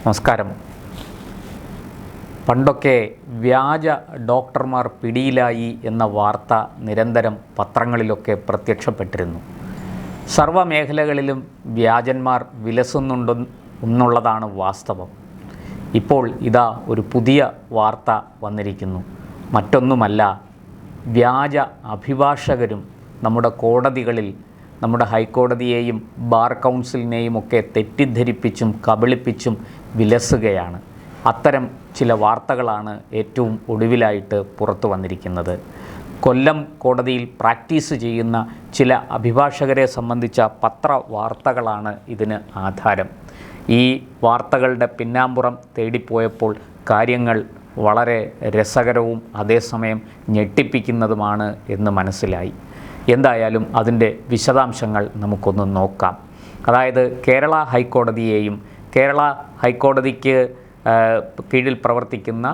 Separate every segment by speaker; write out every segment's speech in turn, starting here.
Speaker 1: നമസ്കാരം. പണ്ടൊക്കെ വ്യാജ ഡോക്ടർമാർ പിടിയിലായി എന്ന വാർത്ത നിരന്തരം പത്രങ്ങളിലൊക്കെ പ്രത്യക്ഷപ്പെട്ടിരുന്നു. സർവ്വമേഖലകളിലും വ്യാജന്മാർ വിലസുന്നുണ്ടെന്നുള്ളതാണ് വാസ്തവം. ഇപ്പോൾ ഇതാ ഒരു പുതിയ വാർത്ത വന്നിരിക്കുന്നു. മറ്റൊന്നുമല്ല, വ്യാജ അഭിഭാഷകരും നമ്മുടെ കോടതികളിൽ, നമ്മുടെ ഹൈക്കോടതിയെയും ബാർ കൗൺസിലിനെയും ഒക്കെ തെറ്റിദ്ധരിപ്പിച്ചും കബളിപ്പിച്ചും വിലസുകയാണ്. അത്തരം ചില വാർത്തകളാണ് ഏറ്റവും ഒടുവിലായിട്ട് പുറത്തു വന്നിരിക്കുന്നത്. കൊല്ലം കോടതിയിൽ പ്രാക്ടീസ് ചെയ്യുന്ന ചില അഭിഭാഷകരെ സംബന്ധിച്ച പത്രവാർത്തകളാണ് ഇതിന് ആധാരം. ഈ വാർത്തകളുടെ പിന്നാമ്പുറം തേടിപ്പോയപ്പോൾ കാര്യങ്ങൾ വളരെ രസകരവും അതേസമയം ഞെട്ടിപ്പിക്കുന്നതുമാണ് എന്ന് മനസ്സിലായി. എന്തായാലും അതിൻ്റെ വിശദാംശങ്ങൾ നമുക്കൊന്ന് നോക്കാം. അതായത് കേരള ഹൈക്കോടതിയെയും കേരള ഹൈക്കോടതിക്ക് കീഴിൽ പ്രവർത്തിക്കുന്ന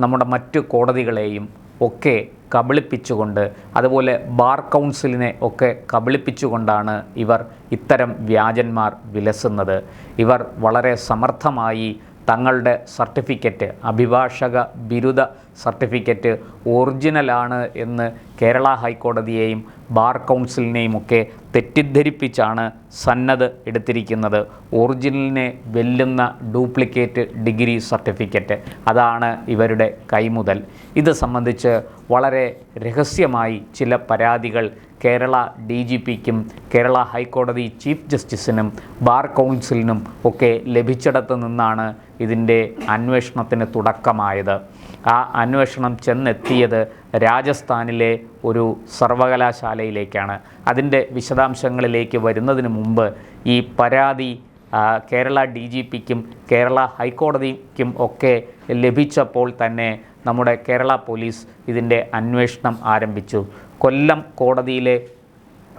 Speaker 1: നമ്മുടെ മറ്റു കോടതികളെയും ഒക്കെ കബളിപ്പിച്ചുകൊണ്ട്, അതുപോലെ ബാർ കൗൺസിലിനെ ഒക്കെ കബളിപ്പിച്ചുകൊണ്ടാണ് ഇവർ ഇത്തരം വ്യാജന്മാർ വിലസുന്നത്. ഇവർ വളരെ സമർത്ഥമായി തങ്ങളുടെ സർട്ടിഫിക്കറ്റ്, അഭിഭാഷക ബിരുദ സർട്ടിഫിക്കറ്റ് ഒറിജിനലാണ് എന്ന് കേരള ഹൈക്കോടതിയെയും ബാർ കൗൺസിലിനെയും ഒക്കെ തെറ്റിദ്ധരിപ്പിച്ചാണ് സന്നദ്ധ എടുത്തിരിക്കുന്നത്. ഒറിജിനലിനെ വെല്ലുന്ന ഡ്യൂപ്ലിക്കേറ്റ് ഡിഗ്രി സർട്ടിഫിക്കറ്റ്, അതാണ് ഇവരുടെ കൈമുതൽ. ഇത് സംബന്ധിച്ച് വളരെ രഹസ്യമായി ചില പരാതികൾ കേരള DGPക്കും കേരള ഹൈക്കോടതി ചീഫ് ജസ്റ്റിസിനും ബാർ കൗൺസിലിനും ഒക്കെ ലഭിച്ചിടത്തു നിന്നാണ് ഇതിൻ്റെ അന്വേഷണത്തിന് തുടക്കമായത്. ആ അന്വേഷണം ചെന്നെത്തിയത് രാജസ്ഥാനിലെ ഒരു സർവകലാശാലയിലേക്കാണ്. അതിൻ്റെ വിശദാംശങ്ങളിലേക്ക് വരുന്നതിന് മുമ്പ് ഈ പരാതി കേരള DGPക്കും കേരള ഹൈക്കോടതിക്കും ഒക്കെ ലഭിച്ചപ്പോൾ തന്നെ നമ്മുടെ കേരള പോലീസ് ഇതിൻ്റെ അന്വേഷണം ആരംഭിച്ചു. കൊല്ലം കോടതിയിലെ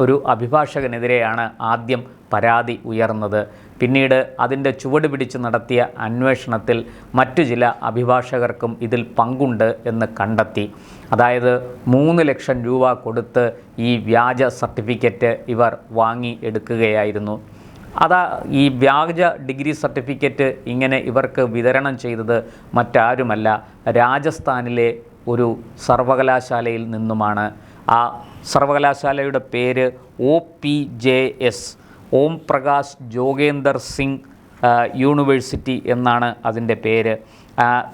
Speaker 1: ഒരു അഭിഭാഷകനെതിരെയാണ് ആദ്യം പരാതി ഉയർന്നത്. പിന്നീട് അതിൻ്റെ ചുവട് പിടിച്ച് നടത്തിയ അന്വേഷണത്തിൽ മറ്റു ചില അഭിഭാഷകർക്കും ഇതിൽ പങ്കുണ്ട് എന്ന് കണ്ടെത്തി. അതായത് 3 ലക്ഷം രൂപ കൊടുത്ത് ഈ വ്യാജ സർട്ടിഫിക്കറ്റ് ഇവർ വാങ്ങി എടുക്കുകയായിരുന്നു. ഈ വ്യാജ ഡിഗ്രി സർട്ടിഫിക്കറ്റ് ഇങ്ങനെ ഇവർക്ക് വിതരണം ചെയ്തത് മറ്റാരുമല്ല, രാജസ്ഥാനിലെ ഒരു സർവകലാശാലയിൽ നിന്നുമാണ്. ആ സർവകലാശാലയുടെ പേര് OPJS, ഓം പ്രകാശ് ജോഗേന്ദർ സിംഗ് യൂണിവേഴ്സിറ്റി എന്നാണ് അതിൻ്റെ പേര്.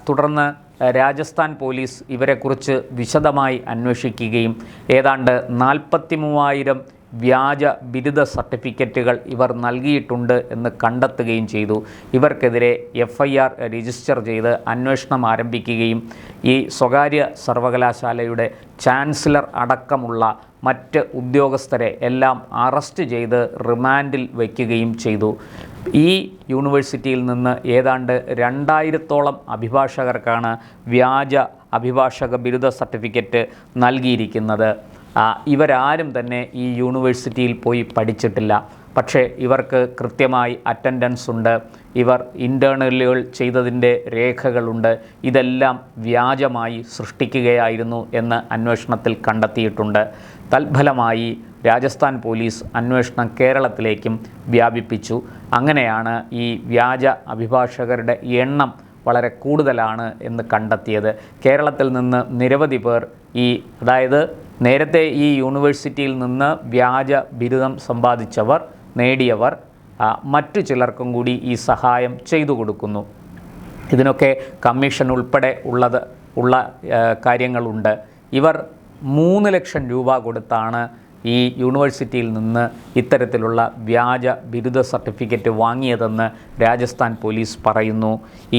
Speaker 1: തുടർന്ന് രാജസ്ഥാൻ പോലീസ് ഇവരെക്കുറിച്ച് വിശദമായി അന്വേഷിക്കുകയും ഏതാണ്ട് 43,000 വ്യാജ ബിരുദ സർട്ടിഫിക്കറ്റുകൾ ഇവർ നൽകിയിട്ടുണ്ട് എന്ന് കണ്ടെത്തുകയും ചെയ്തു. ഇവർക്കെതിരെ FIR രജിസ്റ്റർ ചെയ്ത് അന്വേഷണം ആരംഭിക്കുകയും ഈ സ്വകാര്യ സർവകലാശാലയുടെ ചാൻസലർ അടക്കമുള്ള മറ്റ് ഉദ്യോഗസ്ഥരെ എല്ലാം അറസ്റ്റ് ചെയ്ത് റിമാൻഡിൽ വയ്ക്കുകയും ചെയ്തു. ഈ യൂണിവേഴ്സിറ്റിയിൽ നിന്ന് ഏതാണ്ട് 2000-ഓളം അഭിഭാഷകർക്കാണ് വ്യാജ അഭിഭാഷക ബിരുദ സർട്ടിഫിക്കറ്റ് നൽകിയിരിക്കുന്നത്. ഇവരാരും തന്നെ ഈ യൂണിവേഴ്സിറ്റിയിൽ പോയി പഠിച്ചിട്ടില്ല. പക്ഷേ ഇവർക്ക് കൃത്യമായി അറ്റൻഡൻസ് ഉണ്ട്, ഇവർ ഇൻ്റേണലുകൾ ചെയ്തതിൻ്റെ രേഖകളുണ്ട്. ഇതെല്ലാം വ്യാജമായി സൃഷ്ടിക്കുകയായിരുന്നു എന്ന് അന്വേഷണത്തിൽ കണ്ടെത്തിയിട്ടുണ്ട്. തൽഫലമായി രാജസ്ഥാൻ പോലീസ് അന്വേഷണം കേരളത്തിലേക്കും വ്യാപിപ്പിച്ചു. അങ്ങനെയാണ് ഈ വ്യാജ അഭിഭാഷകരുടെ എണ്ണം വളരെ കൂടുതലാണ് എന്ന് കണ്ടെത്തിയത്. കേരളത്തിൽ നിന്ന് നിരവധി പേർ അതായത് നേരത്തെ ഈ യൂണിവേഴ്സിറ്റിയിൽ നിന്ന് വ്യാജ ബിരുദം സമ്പാദിച്ചവർ, നേടിയവർ മറ്റു ചിലർക്കും കൂടി ഈ സഹായം ചെയ്തു കൊടുക്കുന്നു. ഇതിനൊക്കെ കമ്മീഷൻ ഉൾപ്പെടെ ഉള്ള കാര്യങ്ങളുണ്ട്. ഇവർ 3 ലക്ഷം രൂപ കൊടുത്താണ് ഈ യൂണിവേഴ്സിറ്റിയിൽ നിന്ന് ഇത്തരത്തിലുള്ള വ്യാജ ബിരുദ സർട്ടിഫിക്കറ്റ് വാങ്ങിയതെന്ന് രാജസ്ഥാൻ പോലീസ് പറയുന്നു.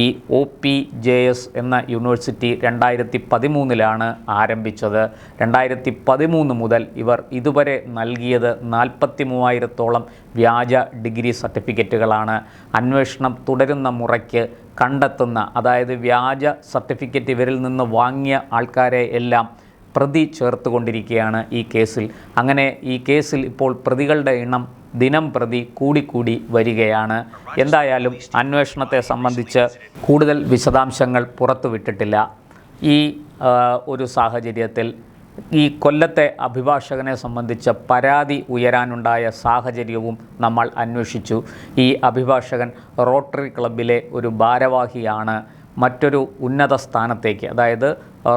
Speaker 1: ഈ OPJS എന്ന യൂണിവേഴ്സിറ്റി 2013 ആരംഭിച്ചത്. 2013 മുതൽ ഇവർ ഇതുവരെ നൽകിയത് 43,000-ഓളം വ്യാജ ഡിഗ്രി സർട്ടിഫിക്കറ്റുകളാണ്. അന്വേഷണം തുടരുന്ന മുറയ്ക്ക് കണ്ടെത്തുന്ന, അതായത് വ്യാജ സർട്ടിഫിക്കറ്റ് ഇവരിൽ നിന്ന് വാങ്ങിയ ആൾക്കാരെ എല്ലാം പ്രതി ചേർത്തുകൊണ്ടിരിക്കുകയാണ് ഈ കേസിൽ. അങ്ങനെ ഈ കേസിൽ ഇപ്പോൾ പ്രതികളുടെ എണ്ണം ദിനം പ്രതി കൂടിക്കൂടി വരികയാണ്. എന്തായാലും അന്വേഷണത്തെ സംബന്ധിച്ച് കൂടുതൽ വിശദാംശങ്ങൾ പുറത്തുവിട്ടിട്ടില്ല. ഈ ഒരു സാഹചര്യത്തിൽ ഈ കൊല്ലത്തെ അഭിഭാഷകനെ സംബന്ധിച്ച പരാതി ഉയരാനുണ്ടായ സാഹചര്യവും നമ്മൾ അന്വേഷിച്ചു. ഈ അഭിഭാഷകൻ റോട്ടറി ക്ലബ്ബിലെ ഒരു ഭാരവാഹിയാണ്. മറ്റൊരു ഉന്നത സ്ഥാനത്തേക്ക്, അതായത്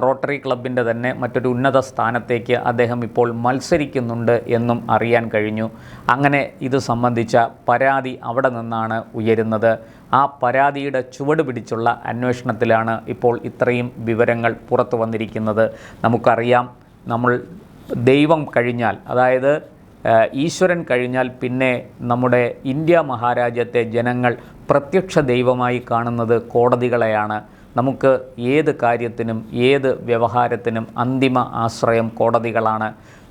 Speaker 1: റോട്ടറി ക്ലബിൻ്റെ തന്നെ മറ്റൊരു ഉന്നത സ്ഥാനത്തേക്ക് അദ്ദേഹം ഇപ്പോൾ മത്സരിക്കുന്നുണ്ട് എന്നും അറിയാൻ കഴിഞ്ഞു. അങ്ങനെ ഇത് സംബന്ധിച്ച പരാതി അവിടെ നിന്നാണ് ഉയരുന്നത്. ആ പരാതിയുടെ ചുവട് പിടിച്ചുള്ള അന്വേഷണത്തിലാണ് ഇപ്പോൾ ഇത്രയും വിവരങ്ങൾ പുറത്തു വന്നിരിക്കുന്നത്. നമുക്കറിയാം, നമ്മൾ ദൈവം കഴിഞ്ഞാൽ, അതായത് ഈശ്വരൻ കഴിഞ്ഞാൽ പിന്നെ നമ്മുടെ ഇന്ത്യ മഹാരാജ്യത്തെ ജനങ്ങൾ പ്രത്യക്ഷ ദൈവമായി കാണുന്നത് കോടതികളെയാണ്. നമുക്ക് ഏത് കാര്യത്തിനും ഏത് വ്യവഹാരത്തിനും അന്തിമ ആശ്രയം കോടതികളാണ്.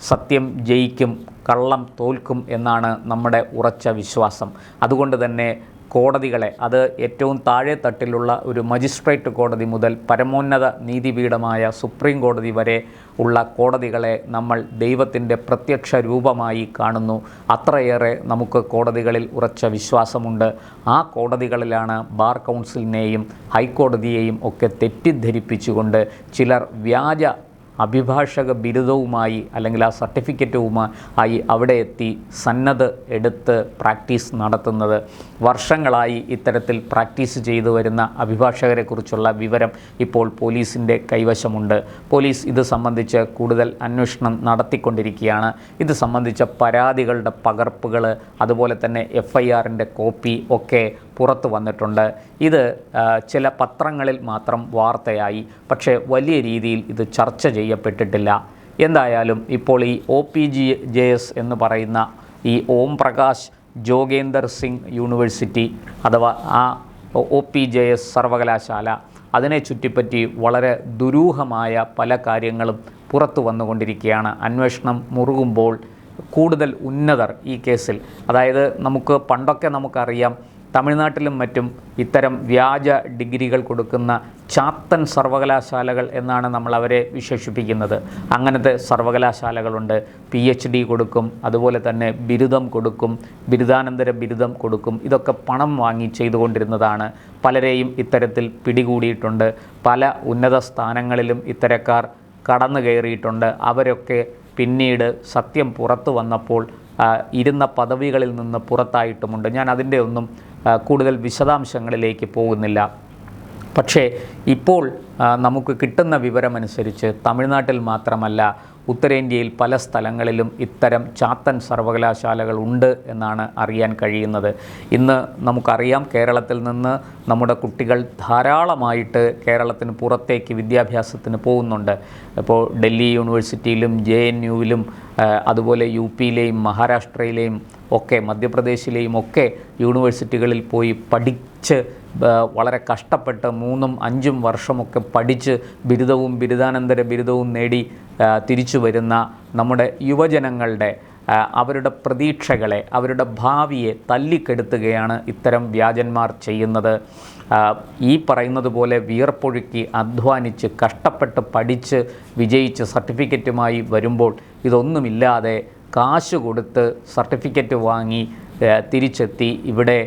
Speaker 1: സത്യം ജയിക്കും, കള്ളം തോൽക്കും എന്നാണ് നമ്മുടെ ഉറച്ച വിശ്വാസം. അതുകൊണ്ട് തന്നെ കോടതികളെ, അത് ഏറ്റവും താഴെ തട്ടിലുള്ള ഒരു മജിസ്ട്രേറ്റ് കോടതി മുതൽ പരമോന്നത നീതിപീഠമായ സുപ്രീം കോടതി വരെ ഉള്ള കോടതികളെ നമ്മൾ ദൈവത്തിൻ്റെ പ്രത്യക്ഷ രൂപമായി കാണുന്നു. അത്രയേറെ നമുക്ക് കോടതികളിൽ ഉറച്ച വിശ്വാസമുണ്ട്. ആ കോടതികളിലാണ് ബാർ കൗൺസിലിനെയും ഹൈക്കോടതിയെയും ഒക്കെ തെറ്റിദ്ധരിപ്പിച്ചുകൊണ്ട് ചിലർ വ്യാജ അഭിഭാഷക ബിരുദവുമായി അല്ലെങ്കിൽ ആ സർട്ടിഫിക്കറ്റുമായി അവിടെ എത്തി സന്നദ്ധ എടുത്ത് പ്രാക്ടീസ് നടത്തുന്നത്. വർഷങ്ങളായി ഇത്തരത്തിൽ പ്രാക്ടീസ് ചെയ്തു വരുന്ന അഭിഭാഷകരെക്കുറിച്ചുള്ള വിവരം ഇപ്പോൾ പോലീസിൻ്റെ കൈവശമുണ്ട്. പോലീസ് ഇത് സംബന്ധിച്ച് കൂടുതൽ അന്വേഷണം നടത്തിക്കൊണ്ടിരിക്കുകയാണ്. ഇത് സംബന്ധിച്ച പരാതികളുടെ പകർപ്പുകൾ, അതുപോലെ തന്നെ FIRൻ്റെ കോപ്പി ഒക്കെ പുറത്തു വന്നിട്ടുണ്ട്. ഇത് ചില പത്രങ്ങളിൽ മാത്രം വാർത്തയായി, പക്ഷേ വലിയ രീതിയിൽ ഇത് ചർച്ച ചെയ്യപ്പെട്ടിട്ടില്ല. എന്തായാലും ഇപ്പോൾ ഈ OPJS എന്ന് പറയുന്ന ഈ ഓം പ്രകാശ് ജോഗേന്ദർ സിംഗ് യൂണിവേഴ്സിറ്റി അഥവാ ആ OPJS സർവകലാശാല, അതിനെ ചുറ്റിപ്പറ്റി വളരെ ദുരൂഹമായ പല കാര്യങ്ങളും പുറത്തു വന്നുകൊണ്ടിരിക്കുകയാണ്. അന്വേഷണം മുറുകുമ്പോൾ കൂടുതൽ ഉന്നതർ ഈ കേസിൽ, അതായത് പണ്ടൊക്കെ നമുക്കറിയാം, തമിഴ്നാട്ടിലും മറ്റും ഇത്തരം വ്യാജ ഡിഗ്രികൾ കൊടുക്കുന്ന ചാത്തൻ സർവകലാശാലകൾ എന്നാണ് നമ്മൾ അവരെ വിശേഷിപ്പിക്കുന്നത്. അങ്ങനത്തെ സർവകലാശാലകളുണ്ട്. PhD കൊടുക്കും, അതുപോലെ തന്നെ ബിരുദം കൊടുക്കും, ബിരുദാനന്തര ബിരുദം കൊടുക്കും. ഇതൊക്കെ പണം വാങ്ങി ചെയ്തുകൊണ്ടിരുന്നതാണ്. പലരെയും ഇത്തരത്തിൽ പിടികൂടിയിട്ടുണ്ട്. പല ഉന്നത സ്ഥാനങ്ങളിലും ഇത്തരക്കാർ കടന്നു കയറിയിട്ടുണ്ട്. അവരൊക്കെ പിന്നീട് സത്യം പുറത്തു വന്നപ്പോൾ ഇരുന്ന പദവികളിൽ നിന്ന് പുറത്തായിട്ടുമുണ്ട്. ഞാൻ അതിൻ്റെ ഒന്നും കൂടുതൽ വിശദാംശങ്ങളിലേക്ക് പോകുന്നില്ല. പക്ഷേ ഇപ്പോൾ നമുക്ക് കിട്ടുന്ന വിവരമനുസരിച്ച് തമിഴ്നാട്ടിൽ മാത്രമല്ല, ഉത്തരേന്ത്യയിൽ പല സ്ഥലങ്ങളിലും ഇത്തരം ചാത്തൻ സർവകലാശാലകൾ ഉണ്ട് എന്നാണ് അറിയാൻ കഴിയുന്നത്. ഇന്ന് നമുക്കറിയാം, കേരളത്തിൽ നിന്ന് നമ്മുടെ കുട്ടികൾ ധാരാളമായിട്ട് കേരളത്തിന് പുറത്തേക്ക് വിദ്യാഭ്യാസത്തിന് പോകുന്നുണ്ട്. ഇപ്പോൾ ഡൽഹി യൂണിവേഴ്സിറ്റിയിലും JNUവിലും അതുപോലെ UPയിലെയും മഹാരാഷ്ട്രയിലെയും ഒക്കെ മധ്യപ്രദേശിലെയും ഒക്കെ യൂണിവേഴ്സിറ്റികളിൽ പോയി പഠിച്ച് വളരെ കഷ്ടപ്പെട്ട് 3-5 വർഷമൊക്കെ പഠിച്ച് ബിരുദവും ബിരുദാനന്തര ബിരുദവും നേടി തിരിച്ചു വരുന്ന നമ്മുടെ യുവജനങ്ങളുടെ അവരുടെ പ്രതീക്ഷകളെ, അവരുടെ ഭാവിയെ തല്ലിക്കെടുത്തുകയാണ് ഇത്തരം വ്യാജന്മാർ ചെയ്യുന്നത്. ഈ പറയുന്നത് പോലെ വിയർപ്പൊഴുക്കി അധ്വാനിച്ച് കഷ്ടപ്പെട്ട് പഠിച്ച് വിജയിച്ച് സർട്ടിഫിക്കറ്റുമായി വരുമ്പോൾ ഇതൊന്നുമില്ലാതെ കാശ് കൊടുത്ത് സർട്ടിഫിക്കറ്റ് വാങ്ങി തിരിച്ചെത്തി ഇവിടെ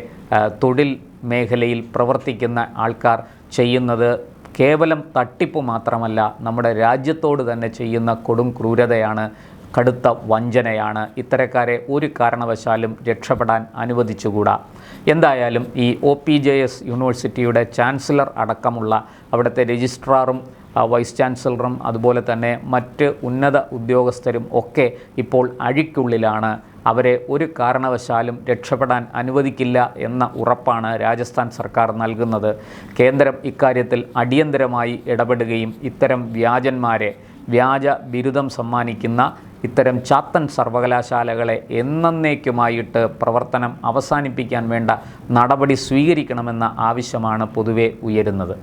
Speaker 1: തൊഴിൽ മേഖലയിൽ പ്രവർത്തിക്കുന്ന ആൾക്കാർ ചെയ്യുന്നത് കേവലം തട്ടിപ്പ് മാത്രമല്ല, നമ്മുടെ രാജ്യത്തോട് തന്നെ ചെയ്യുന്ന കൊടും ക്രൂരതയാണ്, കടുത്ത വഞ്ചനയാണ്. ഇത്തരക്കാരെ ഒരു കാരണവശാലും രക്ഷപ്പെടാൻ അനുവദിച്ചുകൂടാ. എന്തായാലും ഈ OPJS യൂണിവേഴ്സിറ്റിയുടെ ചാൻസലർ അടക്കമുള്ള അവിടുത്തെ രജിസ്ട്രാറും വൈസ് ചാൻസലറും അതുപോലെ തന്നെ മറ്റ് ഉന്നത ഉദ്യോഗസ്ഥരും ഒക്കെ ഇപ്പോൾ അഴിക്കുള്ളിലാണ്. അവരെ ഒരു കാരണവശാലും രക്ഷപ്പെടാൻ അനുവദിക്കില്ല എന്ന ഉറപ്പാണ് രാജസ്ഥാൻ സർക്കാർ നൽകുന്നത്. കേന്ദ്രം ഇക്കാര്യത്തിൽ അടിയന്തരമായി ഇടപെടുകയും ഇത്തരം വ്യാജന്മാരെ, വ്യാജ ബിരുദം സമ്മാനിക്കുന്ന ഇത്തരം ചാത്തൻ സർവകലാശാലകളെ എന്നേക്കുമായിട്ട് പ്രവർത്തനം അവസാനിപ്പിക്കാൻ വേണ്ട നടപടി സ്വീകരിക്കണമെന്ന ആവശ്യമാണ് പൊതുവെ ഉയരുന്നത്.